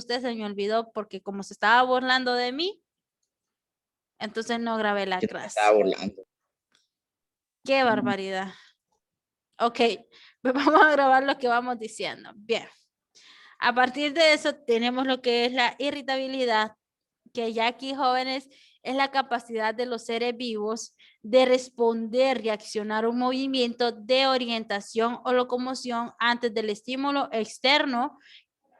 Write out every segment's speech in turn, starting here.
usted, se me olvidó porque como se estaba burlando de mí, entonces no grabé la Yo no me clase. estaba burlando. Qué barbaridad. Ok, pues vamos a grabar lo que vamos diciendo. Bien. A partir de eso tenemos lo que es la irritabilidad, que ya aquí, jóvenes, es la capacidad de los seres vivos de responder, reaccionar a un movimiento de orientación o locomoción antes del estímulo externo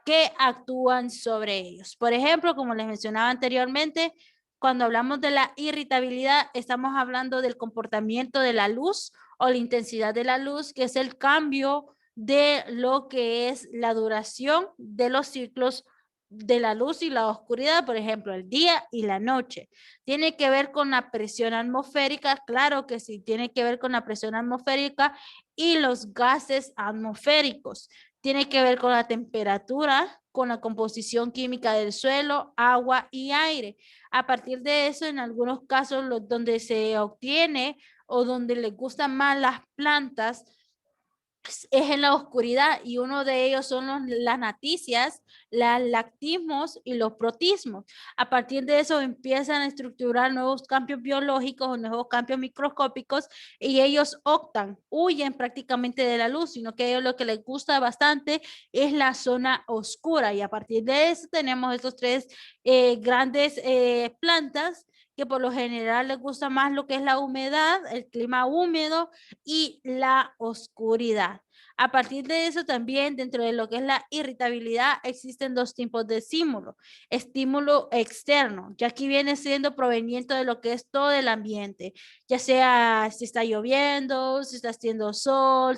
que actúan sobre ellos. Por ejemplo, como les mencionaba anteriormente, cuando hablamos de la irritabilidad, estamos hablando del comportamiento de la luz o la intensidad de la luz, que es el cambio de lo que es la duración de los ciclos de la luz y la oscuridad, por ejemplo, el día y la noche. Tiene que ver con la presión atmosférica, claro que sí, tiene que ver con la presión atmosférica y los gases atmosféricos. Tiene que ver con la temperatura, con la composición química del suelo, agua y aire. A partir de eso, en algunos casos donde se obtiene o donde les gustan más las plantas, es en la oscuridad y uno de ellos son las naticias, los lactismos y los protismos. A partir de eso empiezan a estructurar nuevos cambios biológicos o nuevos cambios microscópicos y ellos optan, huyen prácticamente de la luz, sino que a ellos lo que les gusta bastante es la zona oscura y a partir de eso tenemos estos tres grandes plantas que por lo general les gusta más lo que es la humedad, el clima húmedo y la oscuridad. A partir de eso también dentro de lo que es la irritabilidad existen dos tipos de estímulo. Estímulo externo, ya aquí viene siendo proveniente de lo que es todo el ambiente, ya sea si está lloviendo, si está haciendo sol,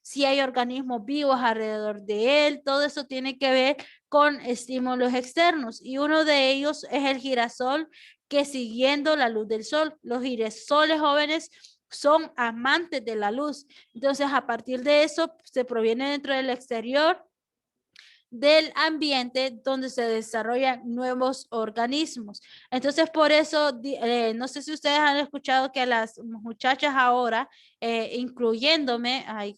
si hay organismos vivos alrededor de él, todo eso tiene que ver con estímulos externos y uno de ellos es el girasol que siguiendo la luz del sol, los girasoles jóvenes son amantes de la luz. Entonces, a partir de eso, se proviene dentro del exterior del ambiente donde se desarrollan nuevos organismos. Entonces, por eso, no sé si ustedes han escuchado que a las muchachas ahora, incluyéndome, ay,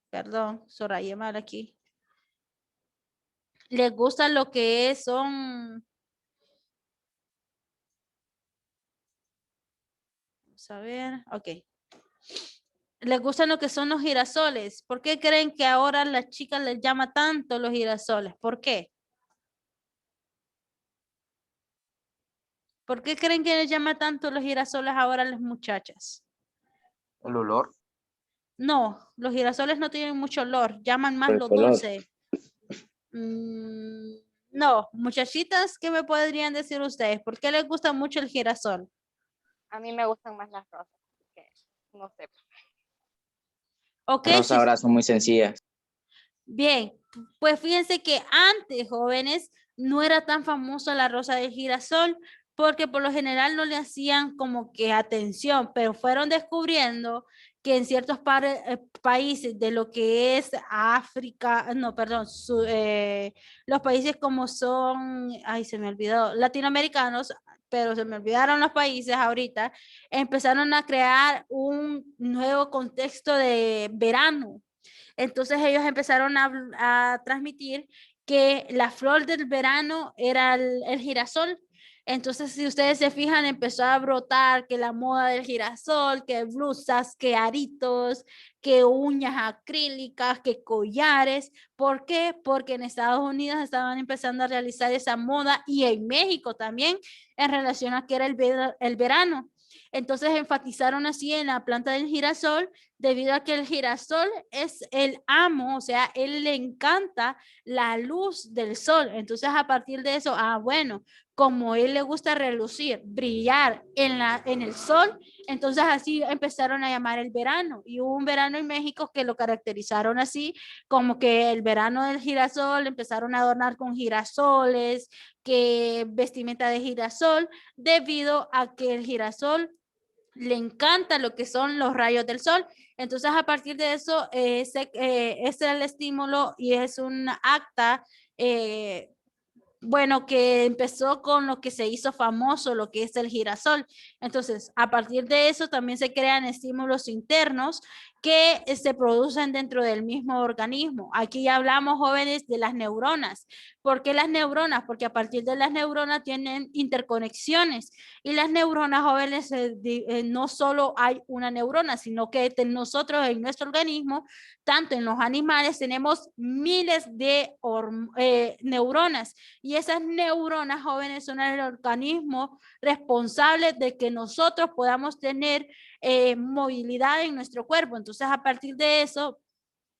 perdón, Soraya mal aquí, les gusta lo que son, vamos a ver, ok. Les gustan lo que son los girasoles. ¿Por qué creen que ahora a las chicas les llama tanto los girasoles? ¿Por qué? ¿Por qué creen que les llama tanto los girasoles ahora a las muchachas? El olor, No, los girasoles no tienen mucho olor, llaman más por el lo color. dulce. No, muchachitas, ¿qué me podrían decir ustedes? ¿Por qué les gusta mucho el girasol? A mí me gustan más las rosas, que no sé. Ok, Las rosas ahora son muy sencillas. bien, pues fíjense que antes, jóvenes, no era tan famosa la rosa del girasol porque por lo general no le hacían como que atención, pero fueron descubriendo que en ciertos países de lo que es África, no, perdón, los países como son, ay, se me olvidó, latinoamericanos, pero se me olvidaron los países ahorita, empezaron a crear un nuevo contexto de verano. Entonces ellos empezaron a transmitir que la flor del verano era el girasol. Entonces, si ustedes se fijan, empezó a brotar que la moda del girasol, que blusas, que aritos, que uñas acrílicas, que collares. ¿Por qué? Porque en Estados Unidos estaban empezando a realizar esa moda y en México también en relación a que era el verano. Entonces enfatizaron así en la planta del girasol debido a que el girasol es el amo, o sea, él le encanta la luz del sol. Entonces, a partir de eso, bueno, como él le gusta relucir, brillar en el sol, entonces así empezaron a llamar el verano. Y hubo un verano en México que lo caracterizaron así, como que el verano del girasol, empezaron a adornar con girasoles, que vestimenta de girasol, debido a que el girasol le encanta lo que son los rayos del sol. Entonces, a partir de eso, ese es el estímulo y es un acta, bueno, que empezó con lo que se hizo famoso, lo que es el girasol. Entonces, a partir de eso también se crean estímulos internos que se producen dentro del mismo organismo. Aquí ya hablamos, jóvenes, de las neuronas. ¿Por qué las neuronas? Porque a partir de las neuronas tienen interconexiones y las neuronas, jóvenes, no solo hay una neurona, sino que nosotros en nuestro organismo, tanto en los animales, tenemos miles de neuronas y esas neuronas, jóvenes, son el organismo responsable de que nosotros podamos tener movilidad en nuestro cuerpo. Entonces, a partir de eso,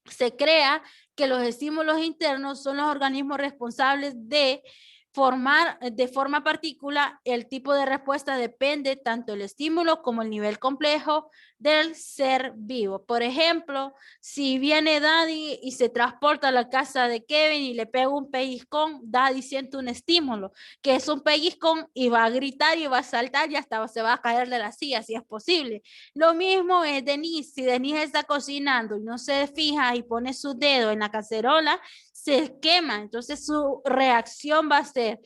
se crea que los estímulos internos son los organismos responsables de formar de forma particular el tipo de respuesta. Depende tanto el estímulo como el nivel complejo del ser vivo. Por ejemplo, si viene Daddy y se transporta a la casa de Kevin y le pega un pellizcón, Daddy siente un estímulo, que es un pellizcón, y va a gritar y va a saltar y hasta se va a caer de la silla, si es posible. Lo mismo es Denise. Si Denise está cocinando y no se fija y pone su dedo en la cacerola, se quema. Entonces su reacción va a ser: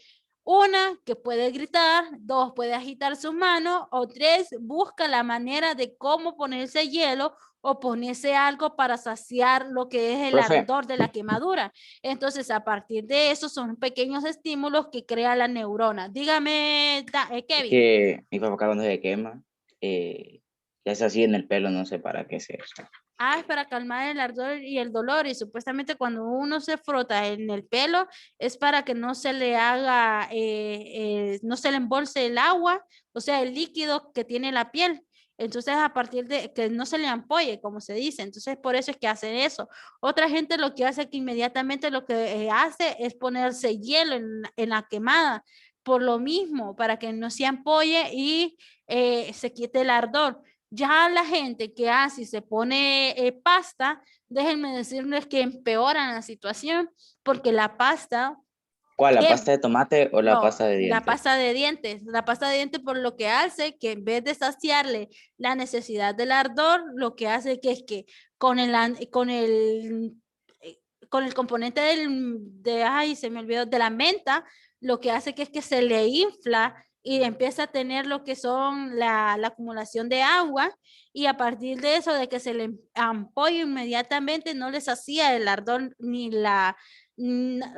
una, que puede gritar; dos, puede agitar sus manos; o tres, busca la manera de cómo ponerse hielo o ponerse algo para saciar lo que es el Profe, ardor de la quemadura. Entonces, a partir de eso, son pequeños estímulos que crea la neurona. Dígame, es Kevin. que mi papá cuando se quema, le hace así en el pelo, no sé para qué sea eso. Ah, es para calmar el ardor y el dolor, y supuestamente cuando uno se frota en el pelo es para que no se le haga, no se le embolse el agua, o sea, el líquido que tiene la piel. Entonces, a partir de que no se le ampolle, como se dice. Entonces, por eso es que hacen eso. Otra gente lo que hace, que inmediatamente lo que hace es ponerse hielo en la quemada, por lo mismo, para que no se ampolle y se quite el ardor. Ya la gente que hace y se pone pasta, déjenme decirles que empeoran la situación, porque la pasta, ¿Cuál, la que pasta de tomate o la no, pasta de la dientes? pasta de dientes, la pasta de dientes, por lo que hace que en vez de saciarle la necesidad del ardor, lo que hace que es que con con el componente ay, se me olvidó, de la menta, lo que hace que es que se le infla y empieza a tener lo que son la acumulación de agua, y a partir de eso, de que se le ampolla inmediatamente, no les hacía el ardor ni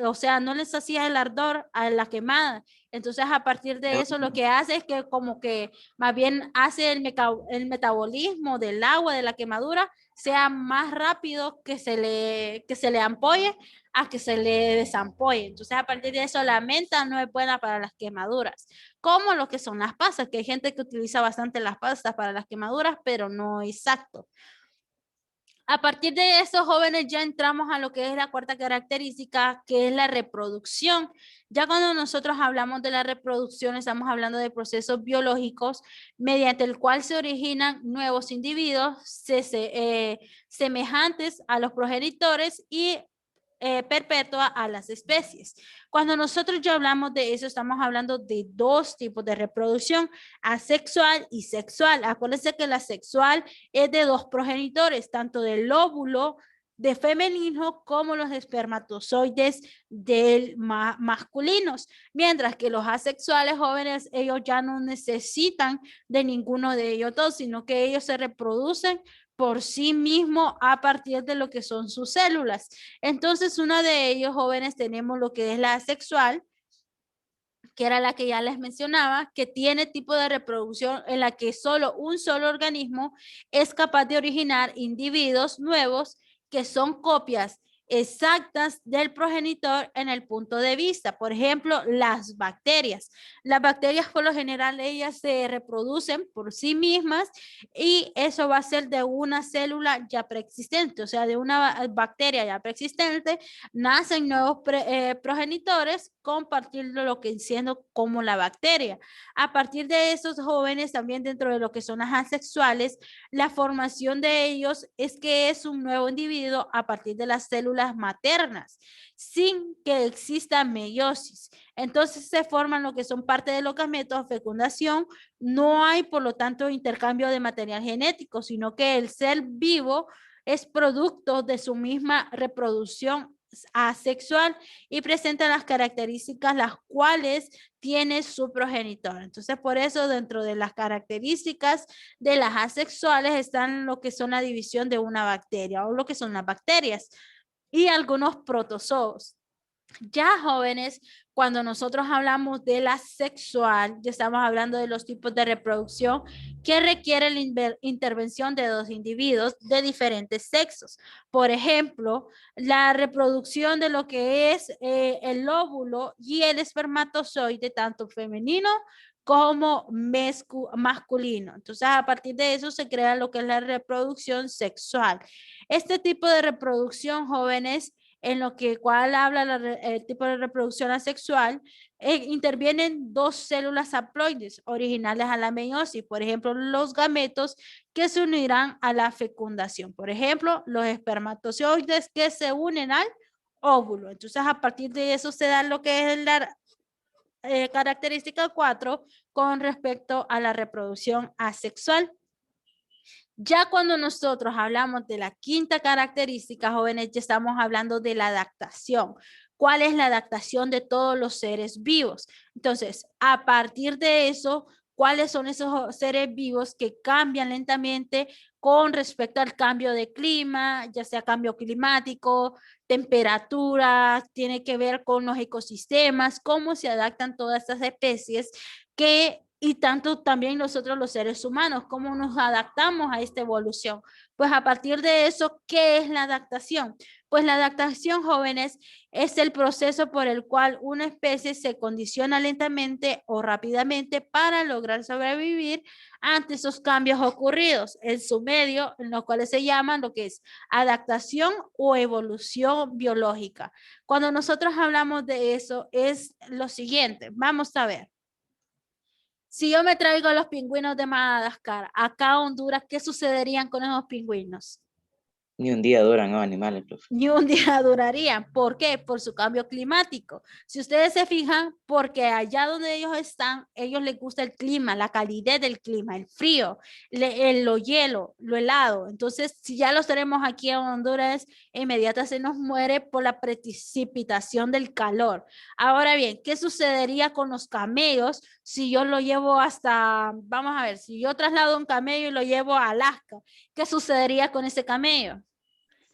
o sea, no les hacía el ardor a la quemada. Entonces, a partir de eso, lo que hace es que como que más bien hace el metabolismo del agua de la quemadura sea más rápido, que se le ampolle a que se le desampolle. Entonces, a partir de eso, la menta no es buena para las quemaduras, como lo que son las pastas, que hay gente que utiliza bastante las pastas para las quemaduras, pero no exacto. A partir de eso, jóvenes, ya entramos a lo que es la cuarta característica, que es la reproducción. Ya cuando nosotros hablamos de la reproducción, estamos hablando de procesos biológicos mediante el cual se originan nuevos individuos semejantes a los progenitores y perpetua a las especies. Cuando nosotros ya hablamos de eso, estamos hablando de dos tipos de reproducción: asexual y sexual. Acuérdense que la sexual es de dos progenitores, tanto del óvulo de femenino como los espermatozoides del masculinos, mientras que los asexuales, jóvenes, ellos ya no necesitan de ninguno de ellos dos, sino que ellos se reproducen por sí mismo a partir de lo que son sus células. Entonces, uno de ellos, jóvenes, tenemos lo que es la asexual, que era la que ya les mencionaba, que tiene tipo de reproducción en la que solo un solo organismo es capaz de originar individuos nuevos que son copias exactas del progenitor en el punto de vista. Por ejemplo, las bacterias. Las bacterias, por lo general, ellas se reproducen por sí mismas, y eso va a ser de una célula ya preexistente, o sea, de una bacteria ya preexistente nacen nuevos progenitores, compartiendo lo que siendo como la bacteria. A partir de esos jóvenes, también dentro de lo que son las asexuales, la formación de ellos es que es un nuevo individuo a partir de las células maternas, sin que exista meiosis. Entonces se forman lo que son parte de los gametos, fecundación. No hay, por lo tanto, intercambio de material genético, sino que el ser vivo es producto de su misma reproducción asexual y presenta las características las cuales tiene su progenitor. Entonces, por eso dentro de las características de las asexuales están lo que son la división de una bacteria o lo que son las bacterias y algunos protozoos. Ya jóvenes, cuando nosotros hablamos de la sexual, ya estamos hablando de los tipos de reproducción que requieren la intervención de dos individuos de diferentes sexos. Por ejemplo, la reproducción de lo que es el óvulo y el espermatozoide, tanto femenino como masculino. Entonces, a partir de eso se crea lo que es la reproducción sexual. Este tipo de reproducción, jóvenes, en lo que cual habla el tipo de reproducción asexual, intervienen dos células haploides originales a la meiosis, por ejemplo, los gametos que se unirán a la fecundación, por ejemplo, los espermatozoides que se unen al óvulo. Entonces, a partir de eso se da lo que es la característica 4 con respecto a la reproducción asexual. Ya cuando nosotros hablamos de la quinta característica, jóvenes, ya estamos hablando de la adaptación. ¿Cuál es la adaptación de todos los seres vivos? Entonces, a partir de eso, ¿cuáles son esos seres vivos que cambian lentamente con respecto al cambio de clima, ya sea cambio climático, temperatura, tiene que ver con los ecosistemas, cómo se adaptan todas estas especies y tanto también nosotros los seres humanos, cómo nos adaptamos a esta evolución. Pues a partir de eso, ¿qué es la adaptación? Pues la adaptación, jóvenes, es el proceso por el cual una especie se condiciona lentamente o rápidamente para lograr sobrevivir ante esos cambios ocurridos en su medio, en los cuales se llaman lo que es adaptación o evolución biológica. Cuando nosotros hablamos de eso, es lo siguiente, vamos a ver. Si yo me traigo a los pingüinos de Madagascar acá a Honduras, ¿qué sucederían con esos pingüinos? Ni un día duran los animales, profe. Ni un día durarían. ¿Por qué? Por su cambio climático. Si ustedes se fijan, porque allá donde ellos están, ellos les gusta el clima, la calidez del clima, el frío, lo hielo, lo helado. Entonces, si ya los tenemos aquí en Honduras, inmediata se nos muere por la precipitación del calor. Ahora bien, ¿qué sucedería con los camellos si yo lo llevo hasta, vamos a ver, si yo traslado un camello y lo llevo a Alaska? ¿Qué sucedería con ese camello?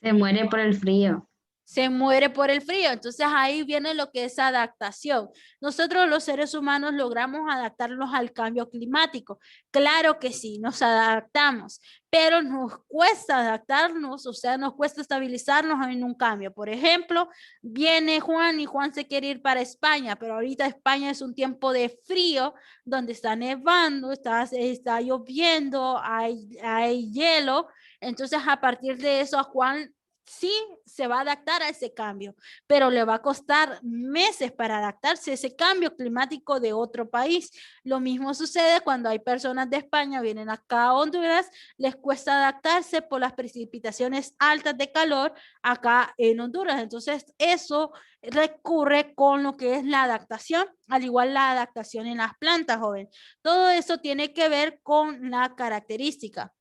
Se muere por el frío. Se muere por el frío. Entonces ahí viene lo que es adaptación. Nosotros los seres humanos logramos adaptarnos al cambio climático. Claro que sí, nos adaptamos, pero nos cuesta adaptarnos, o sea, nos cuesta estabilizarnos en un cambio. Por ejemplo, viene Juan y Juan se quiere ir para España, pero ahorita España es un tiempo de frío, donde está nevando, está lloviendo, hay hielo. Entonces, a partir de eso, a Juan sí se va a adaptar a ese cambio, pero le va a costar meses para adaptarse a ese cambio climático de otro país. Lo mismo sucede cuando hay personas de España, vienen acá a Honduras, les cuesta adaptarse por las precipitaciones altas de calor acá en Honduras. Entonces, eso recurre con lo que es la adaptación, al igual la adaptación en las plantas, joven. Todo eso tiene que ver con la característica.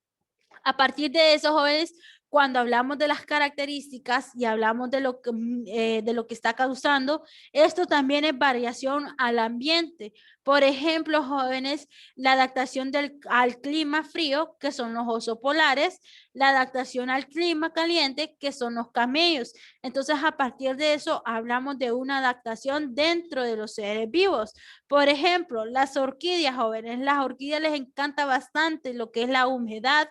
A partir de eso, jóvenes, cuando hablamos de las características y hablamos de lo que está causando, esto también es variación al ambiente. Por ejemplo, jóvenes, la adaptación al clima frío, que son los osos polares, la adaptación al clima caliente, que son los camellos. Entonces, a partir de eso, hablamos de una adaptación dentro de los seres vivos. Por ejemplo, las orquídeas, jóvenes, las orquídeas les encanta bastante lo que es la humedad,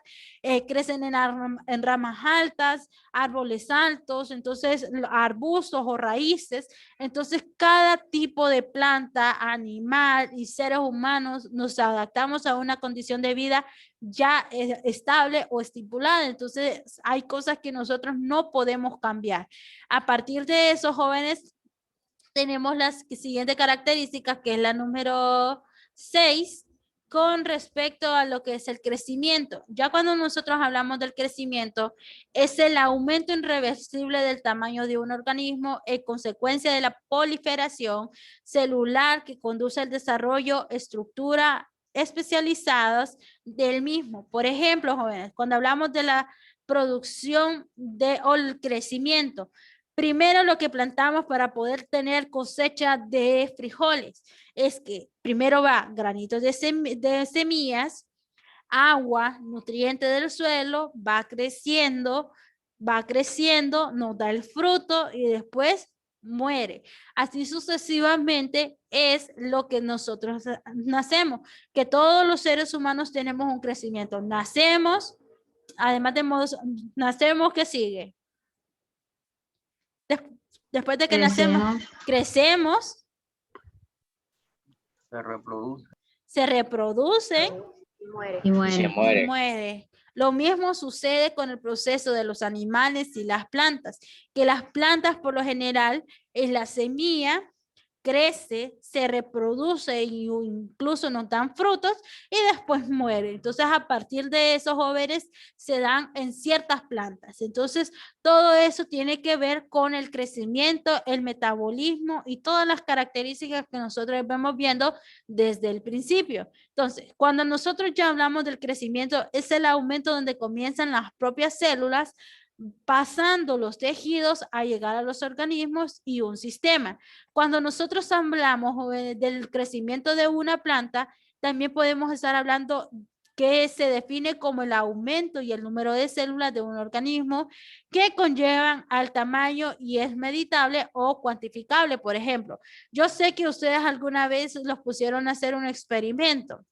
crecen en ramas altas, árboles altos, entonces arbustos o raíces. Entonces, cada tipo de planta, animal y seres humanos nos adaptamos a una condición de vida ya estable o estipulada. Entonces, hay cosas que nosotros no podemos cambiar. A partir de eso, jóvenes, tenemos las siguientes características, que es la número 6, con respecto a lo que es el crecimiento. Ya cuando nosotros hablamos del crecimiento, es el aumento irreversible del tamaño de un organismo en consecuencia de la proliferación celular que conduce al desarrollo, estructura especializadas del mismo. Por ejemplo, jóvenes, cuando hablamos de la producción o el crecimiento, Primero lo que plantamos para poder tener cosecha de frijoles es que primero va granitos de semillas, agua, nutriente del suelo, va creciendo, nos da el fruto y después muere. Así sucesivamente es lo que nosotros nacemos, que todos los seres humanos tenemos un crecimiento. Nacemos, además de modos, nacemos, ¿qué sigue? Después de que nacemos, crecemos, Se reproduce. se reproduce Muere. Y Y se muere. y muere. muere. Lo mismo sucede con el proceso de los animales y las plantas, que las plantas por lo general es la semilla, crece, se reproduce y incluso nos dan frutos y después muere. Entonces a partir de esos jóvenes se dan en ciertas plantas. Entonces todo eso tiene que ver con el crecimiento, el metabolismo y todas las características que nosotros vemos viendo desde el principio. Entonces, cuando nosotros ya hablamos del crecimiento, es el aumento donde comienzan las propias células, pasando los tejidos a llegar a los organismos y un sistema. Cuando nosotros hablamos del crecimiento de una planta, también podemos estar hablando que se define como el aumento y el número de células de un organismo que conllevan al tamaño y es meditable o cuantificable. Por ejemplo, yo sé que ustedes alguna vez los pusieron a hacer un experimento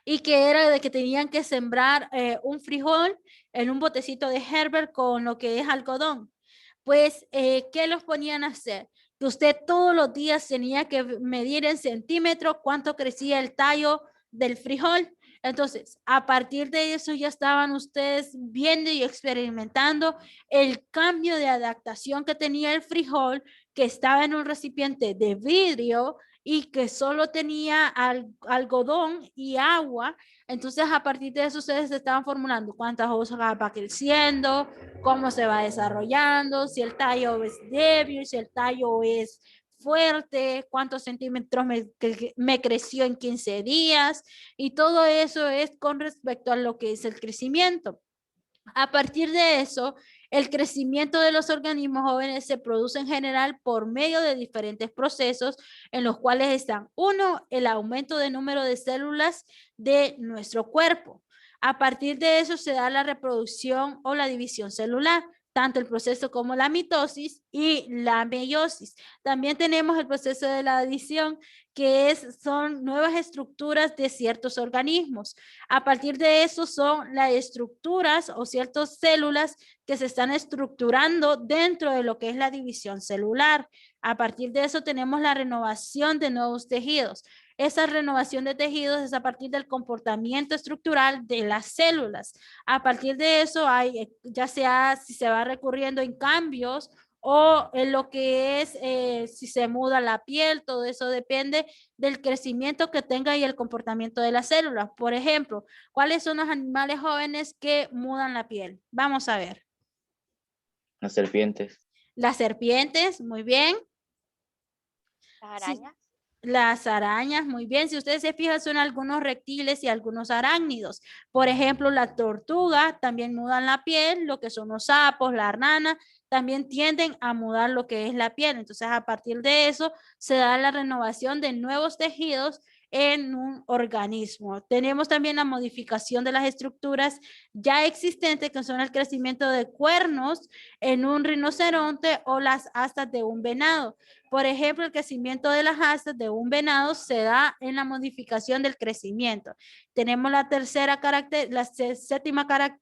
y que era de que tenían que sembrar un frijol en un botecito de Herbert con lo que es algodón. Pues, ¿qué los ponían a hacer? Que usted todos los días tenía que medir en centímetros cuánto crecía el tallo del frijol. Entonces, a partir de eso ya estaban ustedes viendo y experimentando el cambio de adaptación que tenía el frijol, que estaba en un recipiente de vidrio y que solo tenía algodón y agua. Entonces, a partir de eso, ustedes estaban formulando cuántas hojas va creciendo, cómo se va desarrollando, si el tallo es débil, si el tallo es fuerte, cuántos centímetros me creció en 15 días, y todo eso es con respecto a lo que es el crecimiento. A partir de eso, el crecimiento de los organismos jóvenes se produce en general por medio de diferentes procesos en los cuales están, uno, el aumento del número de células de nuestro cuerpo. A partir de eso se da la reproducción o la división celular, tanto el proceso como la mitosis y la meiosis. También tenemos el proceso de la adición, que son nuevas estructuras de ciertos organismos. A partir de eso son las estructuras o ciertas células que se están estructurando dentro de lo que es la división celular. A partir de eso tenemos la renovación de nuevos tejidos. Esa renovación de tejidos es a partir del comportamiento estructural de las células. A partir de eso hay, ya sea si se va recurriendo en cambios o en lo que es si se muda la piel, todo eso depende del crecimiento que tenga y el comportamiento de las células. Por ejemplo, ¿cuáles son los animales jóvenes que mudan la piel? Vamos a ver. Las serpientes. Las serpientes, muy bien. Las Sí, arañas. las arañas, muy bien. Si ustedes se fijan, son algunos reptiles y algunos arácnidos. Por ejemplo, la tortuga también mudan la piel, lo que son los sapos, la rana, también tienden a mudar lo que es la piel. Entonces, a partir de eso, se da la renovación de nuevos tejidos en un organismo. Tenemos también la modificación de las estructuras ya existentes, que son el crecimiento de cuernos en un rinoceronte o las astas de un venado. Por ejemplo, el crecimiento de las astas de un venado se da en la modificación del crecimiento. Tenemos la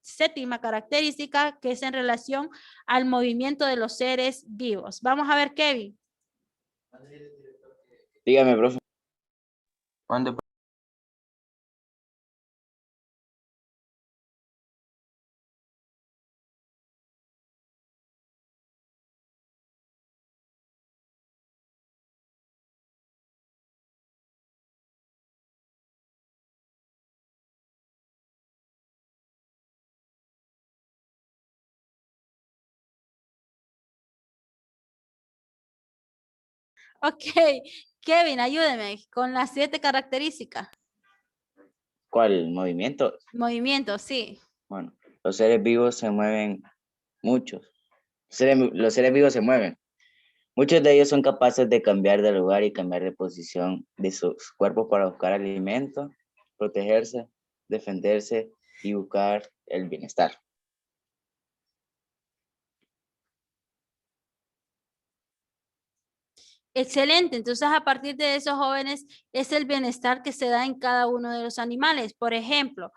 séptima característica, que es en relación al movimiento de los seres vivos. Vamos a ver, Kevin. Dígame, profe. Mande, Ok, Kevin, ayúdeme con las 7 características. ¿Cuál movimiento? Movimiento, sí. Bueno, los seres vivos se mueven muchos. Los seres vivos se mueven. Muchos de ellos son capaces de cambiar de lugar y cambiar de posición de sus cuerpos para buscar alimento, protegerse, defenderse y buscar el bienestar. Excelente. Entonces, a partir de esos jóvenes, es el bienestar que se da en cada uno de los animales. Por ejemplo,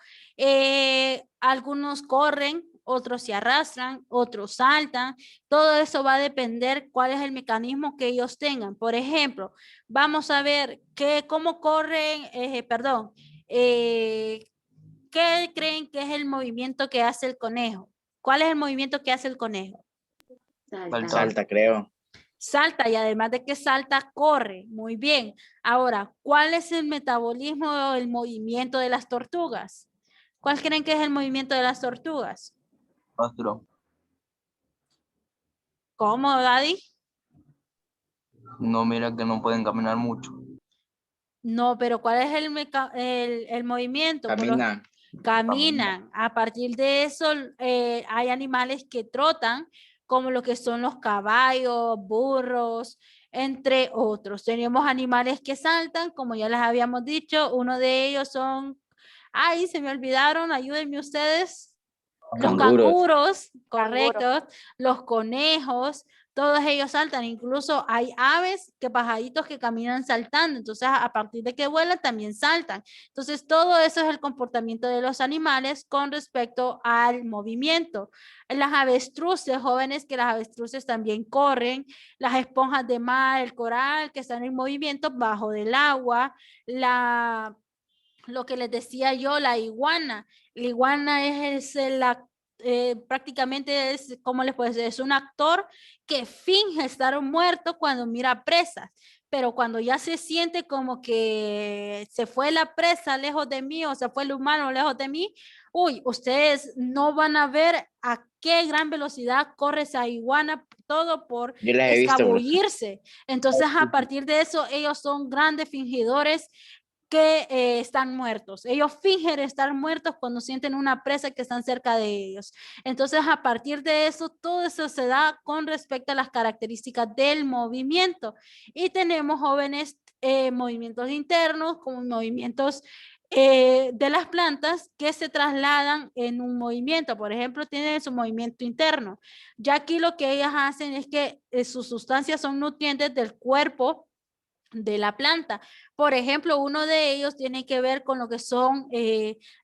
algunos corren, otros se arrastran, otros saltan. Todo eso va a depender cuál es el mecanismo que ellos tengan. Por ejemplo, vamos a ver cómo corren, ¿qué creen que es el movimiento que hace el conejo? ¿Cuál es el movimiento que hace el conejo? Salta. Salta, creo. Salta, y además de que salta, corre. Muy bien. Ahora, ¿cuál es el metabolismo o el movimiento de las tortugas? ¿Cuál creen que es el movimiento de las tortugas? Rostro. ¿Cómo, Daddy? No, mira que no pueden caminar mucho. No, pero ¿cuál es el movimiento? Camina. Caminan. A partir de eso, hay animales que trotan, como lo que son los caballos, burros, entre otros. Tenemos animales que saltan, como ya les habíamos dicho. Uno de ellos son, ay, se me olvidaron, ayúdenme ustedes. Los Canguros. canguros, Canguro. correcto, los conejos, todos ellos saltan, incluso hay aves, que pajaritos que caminan saltando, entonces a partir de que vuelan también saltan. Entonces todo eso es el comportamiento de los animales con respecto al movimiento. Las avestruces, jóvenes, que las avestruces también corren, las esponjas de mar, el coral, que están en movimiento bajo del agua, lo que les decía yo, la iguana. La iguana prácticamente es, ¿cómo les puedo decir? Es un actor que finge estar muerto cuando mira presas, pero cuando ya se siente como que se fue la presa lejos de mí o se fue el humano lejos de mí, uy, ustedes no van a ver a qué gran velocidad corre esa iguana, todo por Yo las he visto. escabullirse. Entonces, a partir de eso, ellos son grandes fingidores que están muertos. Ellos fingen estar muertos cuando sienten una presa que están cerca de ellos. Entonces, a partir de eso, todo eso se da con respecto a las características del movimiento. Y tenemos jóvenes movimientos internos como movimientos de las plantas que se trasladan en un movimiento. Por ejemplo, tienen su movimiento interno. Ya aquí lo que ellas hacen es que sus sustancias son nutrientes del cuerpo de la planta. Por ejemplo, uno de ellos tiene que ver con lo que son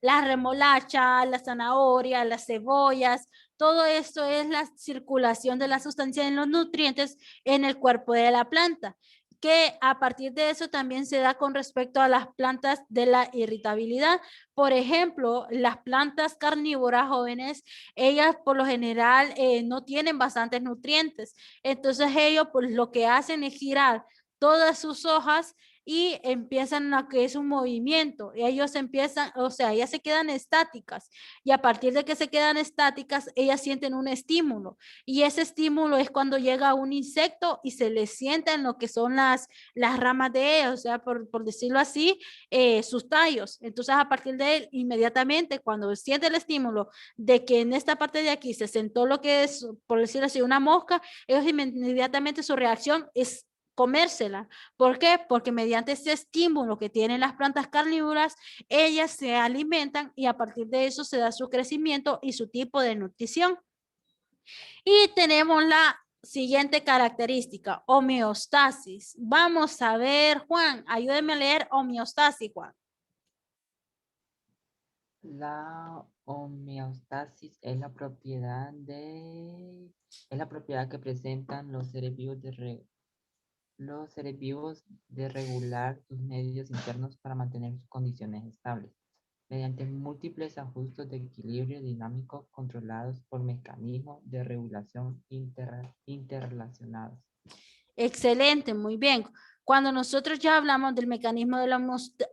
las remolachas, la zanahoria, las cebollas. Todo esto es la circulación de la sustancia en los nutrientes en el cuerpo de la planta, que a partir de eso también se da con respecto a las plantas de la irritabilidad. Por ejemplo, las plantas carnívoras jóvenes, ellas por lo general no tienen bastantes nutrientes. Entonces ellos pues lo que hacen es girar todas sus hojas y empiezan a que es un movimiento. Y ellos empiezan, o sea, ellas se quedan estáticas y a partir de que se quedan estáticas, ellas sienten un estímulo y ese estímulo es cuando llega un insecto y se les sienta en lo que son las ramas de ellos, o sea, por decirlo así, sus tallos. Entonces, a partir de él, inmediatamente, cuando siente el estímulo de que en esta parte de aquí se sentó lo que es, por decirlo así, una mosca, ellos inmediatamente su reacción es comérsela. ¿Por qué? Porque mediante ese estímulo que tienen las plantas carnívoras, ellas se alimentan y a partir de eso se da su crecimiento y su tipo de nutrición. Y tenemos la siguiente característica, homeostasis. Vamos a ver, Juan, ayúdeme a leer homeostasis, Juan. La homeostasis es la propiedad que presentan los seres vivos de regular sus medios internos para mantener sus condiciones estables, mediante múltiples ajustes de equilibrio dinámico controlados por mecanismos de regulación interrelacionados. Excelente, muy bien. Cuando nosotros ya hablamos del mecanismo de la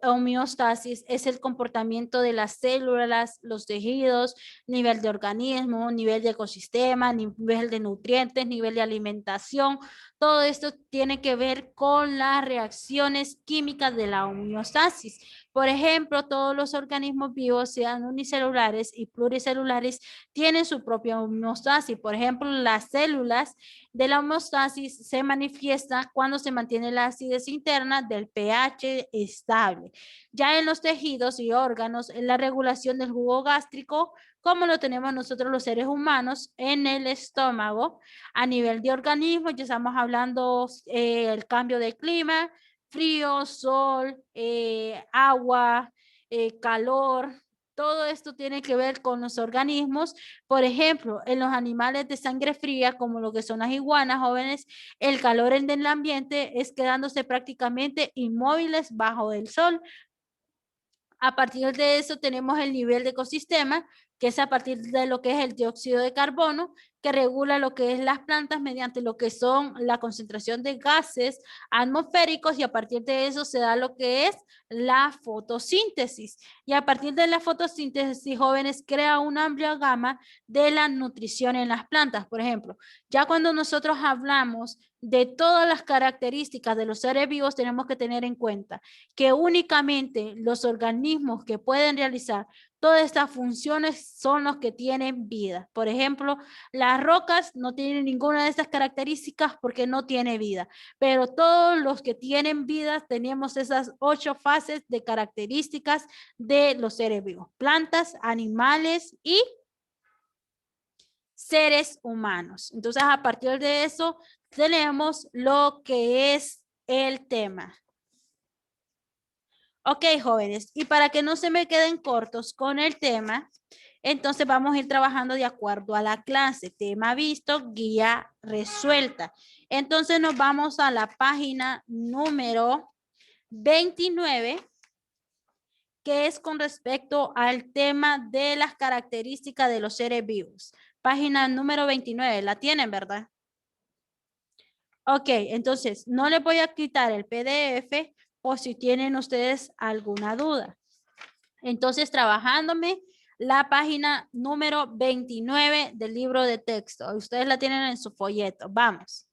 homeostasis, es el comportamiento de las células, los tejidos, nivel de organismo, nivel de ecosistema, nivel de nutrientes, nivel de alimentación. Todo esto tiene que ver con las reacciones químicas de la homeostasis. Por ejemplo, todos los organismos vivos, sean unicelulares y pluricelulares, tienen su propia homeostasis. Por ejemplo, las células de la homeostasis se manifiesta cuando se mantiene la acidez interna del pH estable. Ya en los tejidos y órganos, en la regulación del jugo gástrico, como lo tenemos nosotros los seres humanos en el estómago. A nivel de organismo, ya estamos hablando el cambio de clima, frío, sol, agua, calor. Todo esto tiene que ver con los organismos. Por ejemplo, en los animales de sangre fría, como lo que son las iguanas jóvenes, el calor en el ambiente es quedándose prácticamente inmóviles bajo el sol. A partir de eso tenemos el nivel de ecosistema, que es a partir de lo que es el dióxido de carbono, que regula lo que es las plantas mediante lo que son la concentración de gases atmosféricos, y a partir de eso se da lo que es la fotosíntesis. Y a partir de la fotosíntesis, jóvenes, crea una amplia gama de la nutrición en las plantas. Por ejemplo, ya cuando nosotros hablamos de todas las características de los seres vivos, tenemos que tener en cuenta que únicamente los organismos que pueden realizar todas estas funciones son los que tienen vida. Por ejemplo, las rocas no tienen ninguna de estas características porque no tiene vida, pero todos los que tienen vida tenemos esas 8 fases de características de los seres vivos: plantas, animales y seres humanos. Entonces, a partir de eso, tenemos lo que es el tema. Ok, jóvenes, y para que no se me queden cortos con el tema, entonces vamos a ir trabajando de acuerdo a la clase. Tema visto, guía resuelta. Entonces nos vamos a la página número 29, que es con respecto al tema de las características de los seres vivos. Página número 29, ¿la tienen, verdad? Ok, entonces no les voy a quitar el PDF o si tienen ustedes alguna duda. Entonces, trabajándome la página número 29 del libro de texto. Ustedes la tienen en su folleto. Vamos.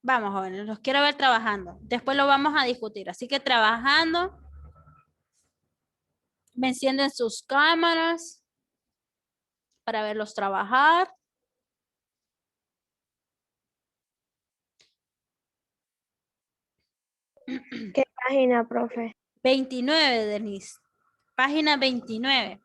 Vamos, jóvenes, los quiero ver trabajando. Después lo vamos a discutir. Así que trabajando, me encienden sus cámaras para verlos trabajar. ¿Qué página, profe? 29, Denise. Página 29.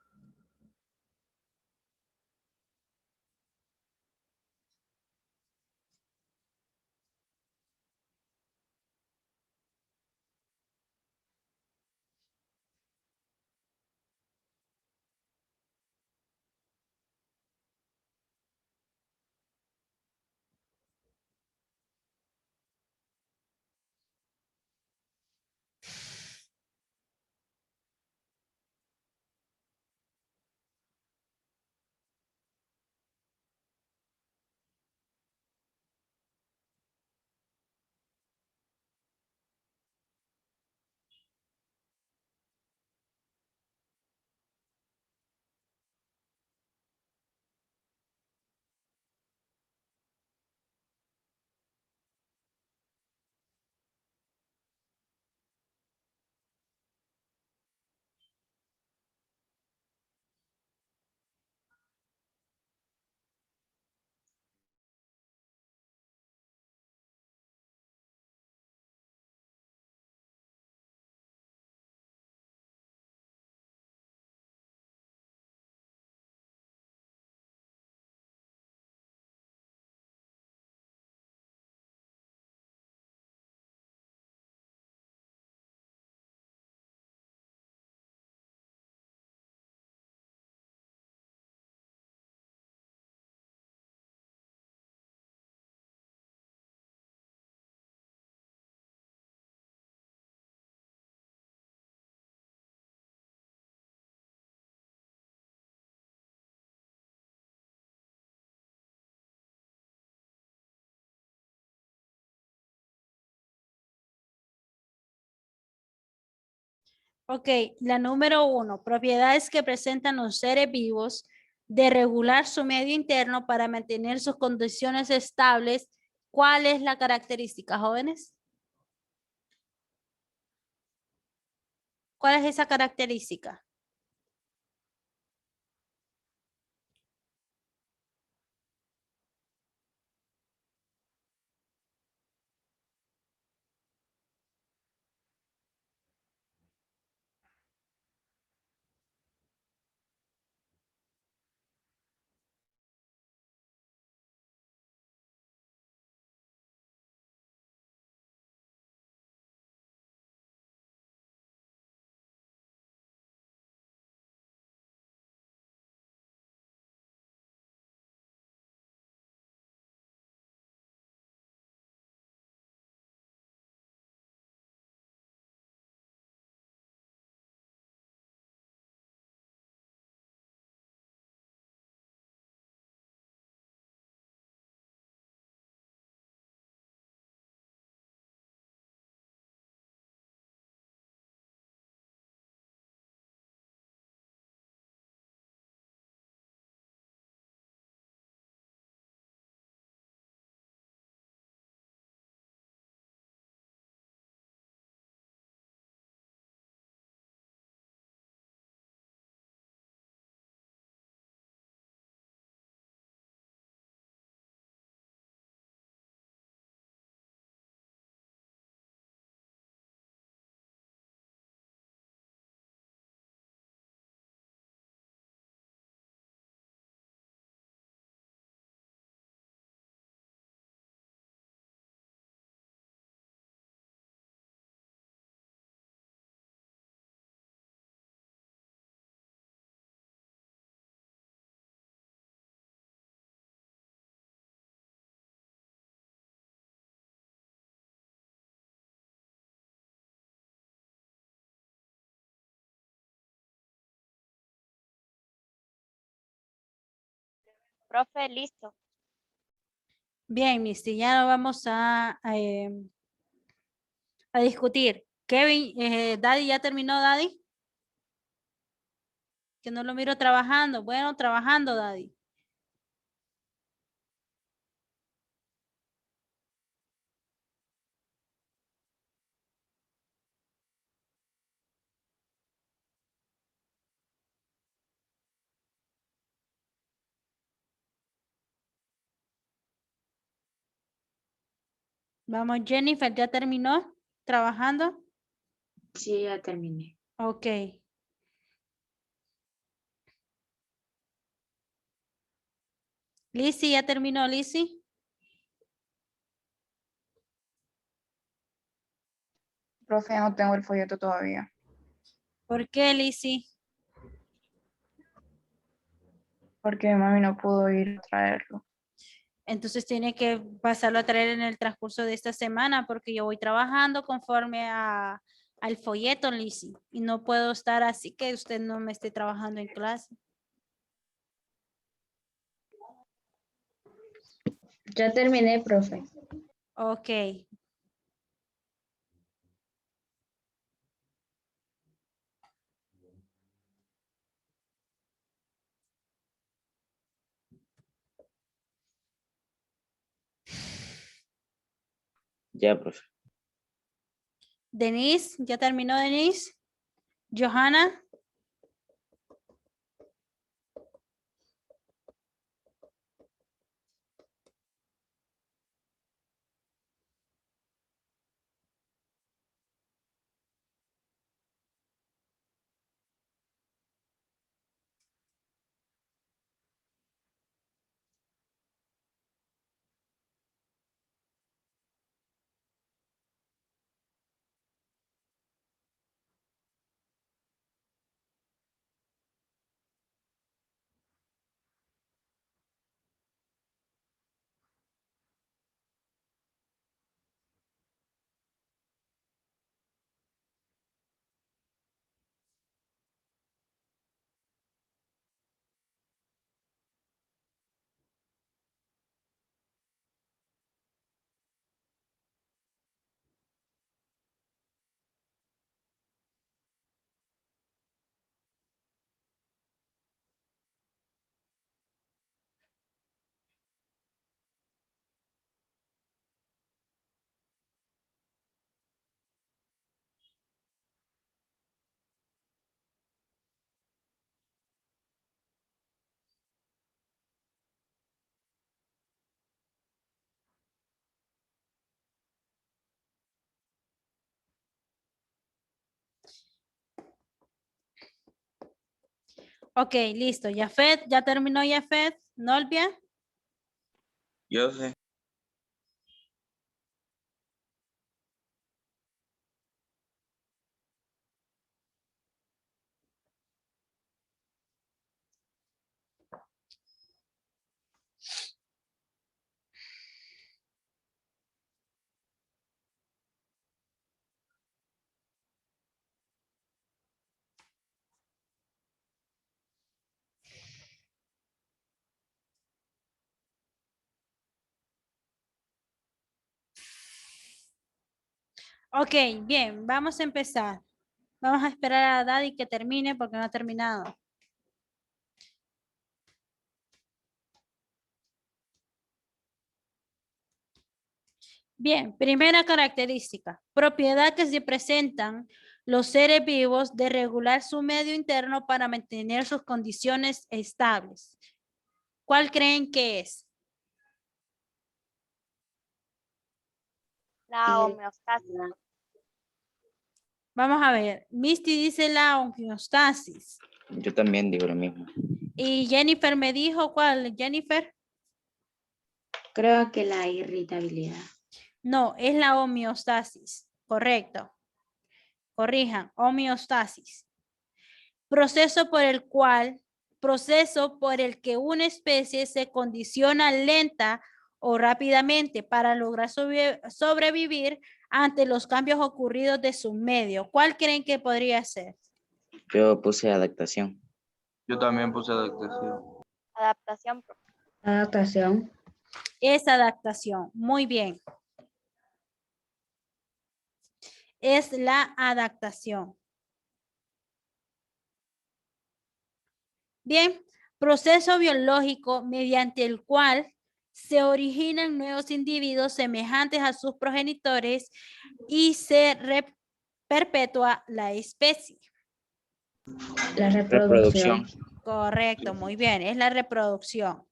Ok, la número 1, propiedades que presentan los seres vivos de regular su medio interno para mantener sus condiciones estables. ¿Cuál es la característica, jóvenes? ¿Cuál es esa característica? Profe, listo. Bien, Misty, ya lo vamos a discutir. Kevin, Daddy, ¿ya terminó, Daddy? Que no lo miro trabajando. Bueno, trabajando, Daddy. Vamos, Jennifer, ¿ya terminó trabajando? Sí, ya terminé. Ok. Lizzy, ¿ya terminó, Lizzy? Profe, no tengo el folleto todavía. ¿Por qué, Lizzy? Porque mami no pudo ir a traerlo. Entonces tiene que pasarlo a traer en el transcurso de esta semana porque yo voy trabajando conforme al folleto, Lizzy. Y no puedo estar así que usted no me esté trabajando en clase. Ya terminé, profe. Ok. Ya, profe. Denise, ¿ya terminó, Denise? Johanna. Ok, listo. Yafet, ya terminó Yafet. Nolvia. Yo sé. Ok, bien, vamos a empezar. Vamos a esperar a Daddy que termine porque no ha terminado. Bien, primera característica. Propiedad que se presentan los seres vivos de regular su medio interno para mantener sus condiciones estables. ¿Cuál creen que es? La homeostasis. Vamos a ver. Misty dice la homeostasis. Yo también digo lo mismo. Y Jennifer me dijo, ¿cuál? Jennifer. Creo que la irritabilidad. No, es la homeostasis. Correcto. Corrijan, homeostasis. Proceso por el que una especie se condiciona lenta o rápidamente para lograr sobrevivir ante los cambios ocurridos de su medio. ¿Cuál creen que podría ser? Yo puse adaptación. Yo también puse adaptación. Adaptación, profe. Adaptación. Es adaptación. Muy bien. Es la adaptación. Bien, proceso biológico mediante el cual se originan nuevos individuos semejantes a sus progenitores y se perpetúa la especie. La reproducción. Correcto, muy bien, es la reproducción.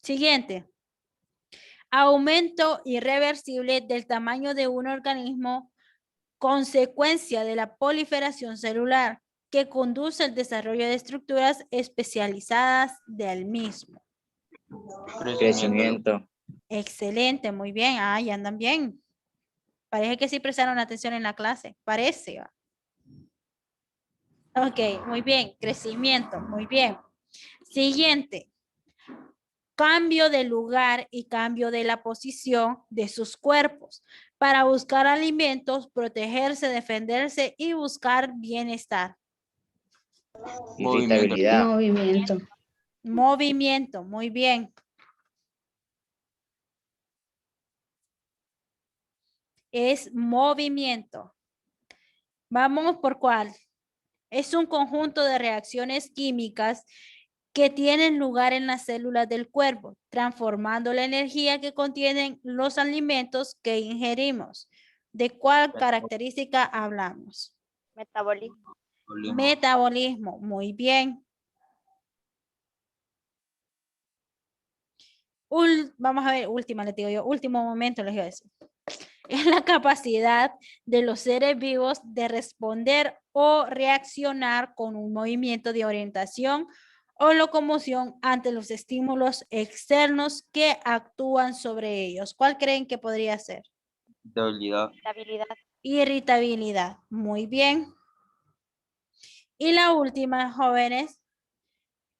Siguiente. Aumento irreversible del tamaño de un organismo, consecuencia de la proliferación celular que conduce al desarrollo de estructuras especializadas del mismo. Crecimiento. Excelente, muy bien. Ah, ya andan bien. Parece que sí prestaron atención en la clase. Parece. ¿Va? Ok, muy bien. Crecimiento, muy bien. Siguiente. Cambio de lugar y cambio de la posición de sus cuerpos para buscar alimentos, protegerse, defenderse y buscar bienestar. Irritabilidad. Movimiento. Movimiento, muy bien. Es movimiento. Vamos por cuál. Es un conjunto de reacciones químicas que tienen lugar en las células del cuerpo, transformando la energía que contienen los alimentos que ingerimos. ¿De cuál característica hablamos? Metabolismo. Metabolismo, muy bien. Vamos a ver, última, les digo yo, último momento les voy a decir. Es la capacidad de los seres vivos de responder o reaccionar con un movimiento de orientación o locomoción ante los estímulos externos que actúan sobre ellos. ¿Cuál creen que podría ser? Irritabilidad. Estabilidad. Irritabilidad. Muy bien. Y la última, jóvenes,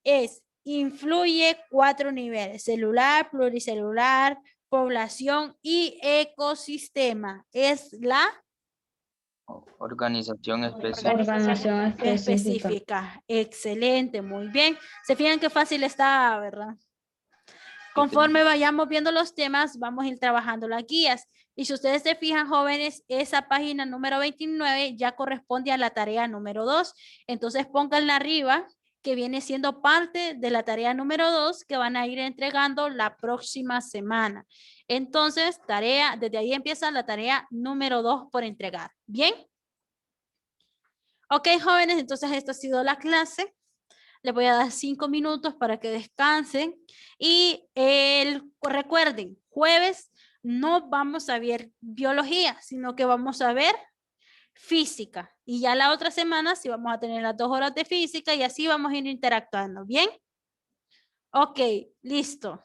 es influye 4 niveles: celular, pluricelular, población y ecosistema. Es la Organización especial. Organización específica. específica. Excelente, muy bien. Se fijan qué fácil está, ¿verdad? Conforme vayamos viendo los temas, vamos a ir trabajando las guías. Y si ustedes se fijan, jóvenes, esa página número 29 ya corresponde a la tarea número 2. Entonces pónganla arriba, que viene siendo parte de la tarea número 2 que van a ir entregando la próxima semana. Entonces, desde ahí empieza la tarea número 2 por entregar. ¿Bien? Ok, jóvenes, entonces esta ha sido la clase. Les voy a dar 5 minutos para que descansen. Y recuerden, jueves no vamos a ver biología, sino que vamos a ver física. Y ya la otra semana sí vamos a tener las 2 horas de física y así vamos a ir interactuando. ¿Bien? Ok, listo.